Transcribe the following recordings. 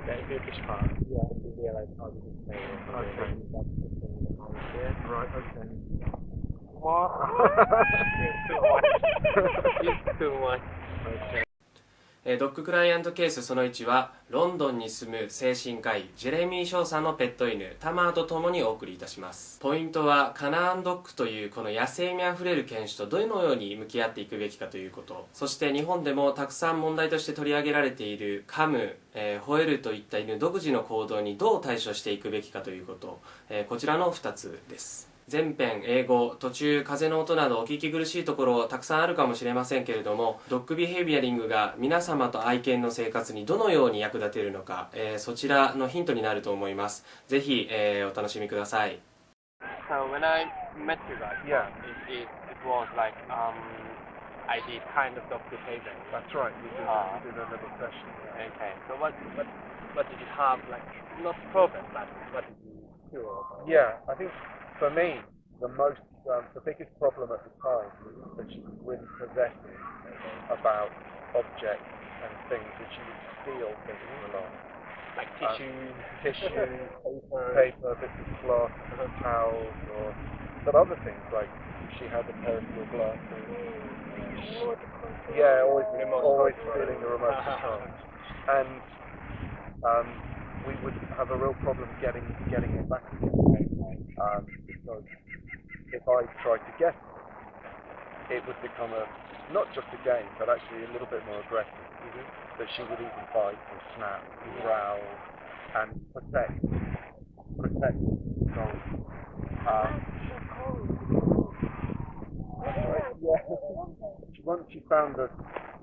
the British part. Yeah, to realize how this is played. Okay. That's the thing about it. Right, okay. What? It's too much. Okay. ドッグクライアントケースその1はロンドンに住む精神科医ジェレミー・ショウさんのペット犬タマーと共にお送りいたします。ポイントはカナアンドッグというこの野生味あふれる犬種とどのように向き合っていくべきかということ、そして日本でもたくさん問題として取り上げられている噛む、吠えるといった犬独自の行動にどう対処していくべきかということ、こちらの2つです。全編英語、途中風の音などお聞き苦しいところたくさんあるかもしれませんけれども、ドッグビヘイビアリングが皆様と愛犬の生活にどのように役立てるのか、そちらのヒントになると思います。ぜひ、お楽しみください。So when I met you guys, Yeah. it was like I did kind of dog behavior. That's right, we did a little session. Okay. So what did you have, like, not problem, but what did you do? Yeah, I think for me, the biggest problem at the time was that she was really possessive about objects and things, that she would steal things a lot. Like tissues, paper, bits of cloth, towels, but other things, like she had a pair of your glasses. Yeah, always stealing the remote control. And we would have a real problem getting it back again. Because if I tried to get it, it would become not just a game, but actually a little bit more aggressive. That she would even bite or snap, growl, and protect. So, once she found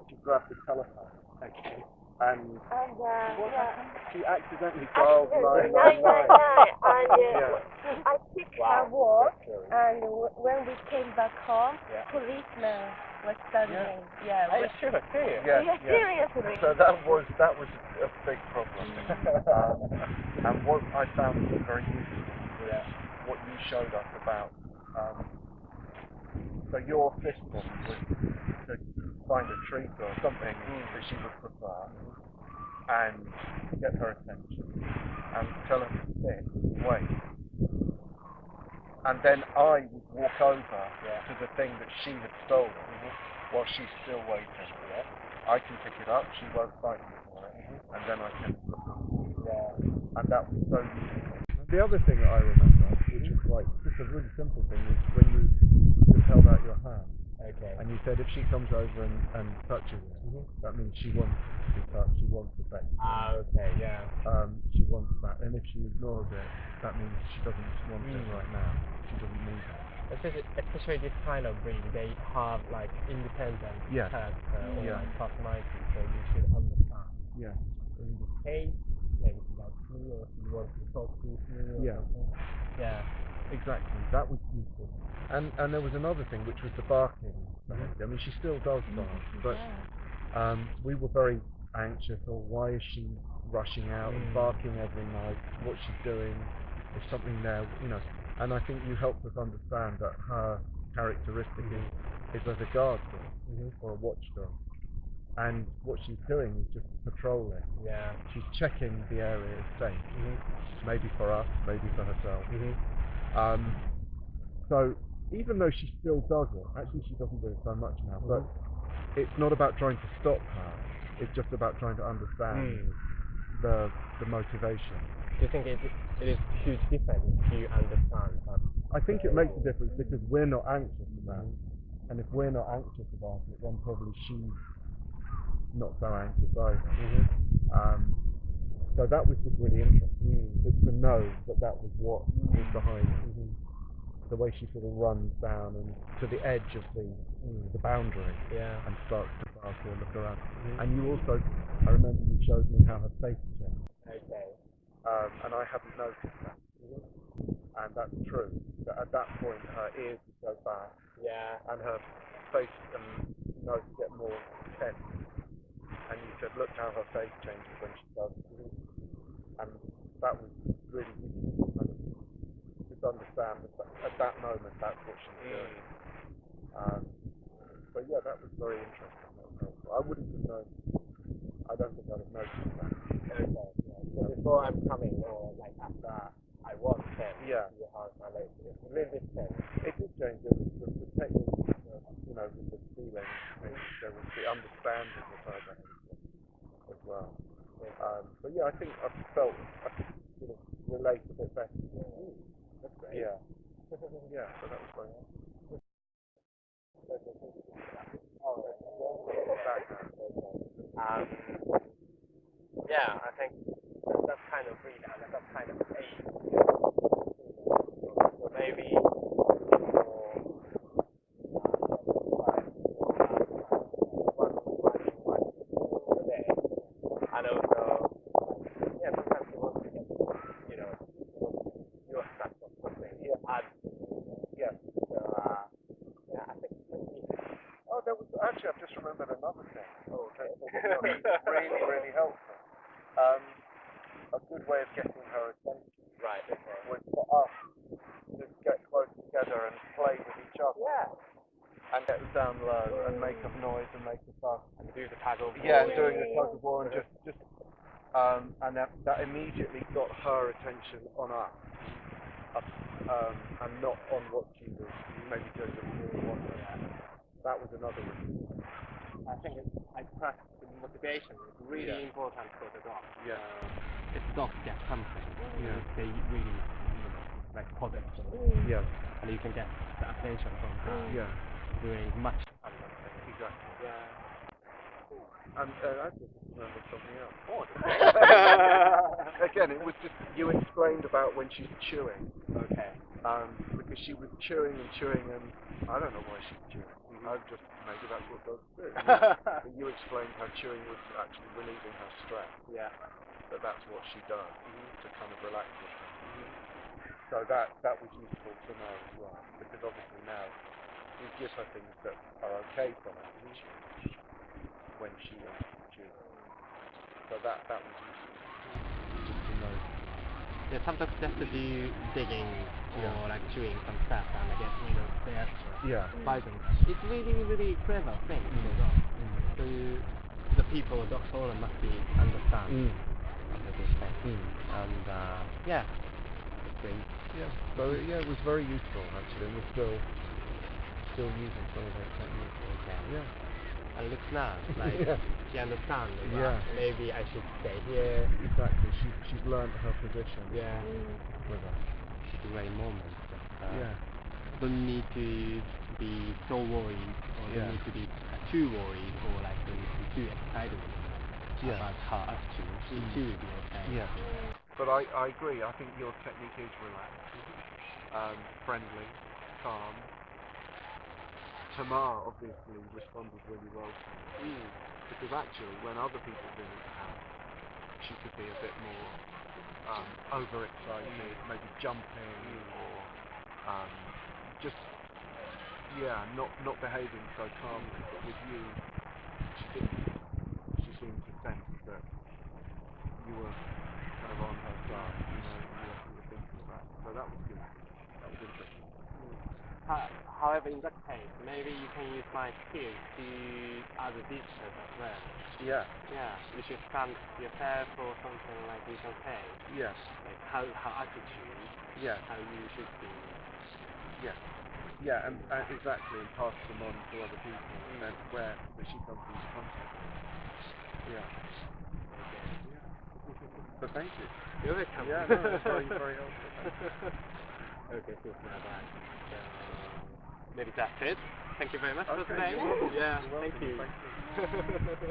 she grabbed the telephone. Okay. And what happened? She accidentally dialed 999. And I picked her walk, and when we came back home, policeman was standing. Yeah. Are you sure? Yeah, seriously. So that was a big problem. And what I found very useful was what you showed us about. So your system was to find a treat or something that she would prefer and get her attention and tell her to sit, wait. And then I would walk over to the thing that she had stolen while she's still waiting. I can pick it up, she won't fight me for it, and then I can and that was so useful. The other thing that I remember, which is like just a really simple thing, is when you just held out your hand. Okay. And you said if she comes over and touches it, that means she wants to be touched, she wants affection. Okay, yeah. She wants that. And if she ignores it, that means she doesn't want it right now. She doesn't need it. Especially this kind of breed, they have like independent character or like personality, so you should understand. Yeah. In this case, maybe she likes me or she wants to talk to me or something. Yeah. Exactly, that was useful. And there was another thing, which was the barking. I mean, she still does bark, but we were very anxious. Or why is she rushing out and barking every night? What's she doing? Is something there? And I think you helped us understand that her characteristic is as a guard dog or a watchdog. And what she's doing is just patrolling. Yeah. She's checking the area is safe. Maybe for us, maybe for herself. So even though she still does it, actually she doesn't do it so much now, but it's not about trying to stop her, it's just about trying to understand the motivation. Do you think it is a huge difference if you understand that? I think it makes a difference because we're not anxious about it, and if we're not anxious about it, then probably she's not so anxious either. So that was just really interesting, just to know that was what was behind it. The way she sort of runs down and to the edge of the boundary and starts to bark or look around. And you also, I remember you showed me how her face changed. Okay. And I hadn't noticed that. And that's true. That at that point her ears would go back. Yeah. And her face and nose get more tense. And you said, look how her face changes when she does that. And that was really useful to just understand that at that moment that's what she's doing. So yeah, that was very interesting. That was helpful. I wouldn't have known. I don't think I'd have noticed that. Okay. So before I'm coming or like after I walk them Yeah. to the house, I like it's really different. It did change. It was the technique, you know, with the feeling, there was the understanding of her behaviour as well. But yeah, I think I could sort of relate a bit better. That's great. Yeah. Yeah, so that was very nice. Yeah, I think that kind of breed and that kind of age. So maybe and also, yeah, sometimes you want to get, you know, your stuff or something. You add, Yeah. so, yeah, I think it's easy. Oh, there was actually, I've just remembered another thing. Oh, okay. Really, really helpful. A good way of getting her attention Right, okay. was for us to get close together and play with each other. Yeah. And get down low and make a noise and make a fuss. And do the tug of war. Yeah, and doing the tug of war and and that immediately got her attention on us, and not on what she was maybe doing before. That was another reason. I think I trust the motivation is really Yeah. important for the dog. Yeah. If dogs get something, Yeah. they really, like positive. Yeah. And you can get the attention from her Yeah. doing much. Exactly. Yeah. And I just remember something else. Again, it was just you explained about when she's chewing. Okay. Because she was chewing and I don't know why she's chewing. Maybe that's what dogs do. But you explained how chewing was actually relieving her stress. Yeah. That's what she does to kind of relax herself. So that was useful to know as well, because obviously now we give her things that are okay for her to chew when she wants to chew. So that was useful just to know. Yeah, some dogs just do digging or Yeah. like chewing some stuff and I get rid of the extra. Yeah. By them. It's really, really clever thing for dogs. So the people, dog owner must be understand this thing. And yeah, it's great. Yeah. So yeah, it was very useful actually, and we're still using some of those techniques. Okay. Yeah. And looks nice, like Yeah. she understands. Yeah. Maybe I should stay here. Exactly. She's learned her position. Yeah. With us. It's a great moment. Yeah. Don't need to be so worried or Yeah. don't need to be too worried or like don't need to be too excited about her attitude. She will be okay. Yeah. But I agree. I think your technique is relaxed, friendly, calm. Tamar obviously responded really well to it. Because actually, when other people visit the house, she could be a bit more overexcited, maybe jumping or just not behaving so calmly. But with you, she didn't. She seemed to sense that you were kind of on her side. You were thinking about it. So that was good. That was interesting. However, in that case, maybe you can use my skills to other visitors as well. Yeah. Yeah, you should stand yourself or something like you can say. Yeah. Like how attitude, Yeah. how you should be. Yeah. Yeah, and exactly, and pass them on to other people, and where she comes into contact with. Yeah. So thank you. You're welcome. Yeah, no, that's very, very helpful. Okay, so maybe that's it. Thank you very much for Okay, today. you're welcome. Yeah, You're welcome. thank you. Thank you.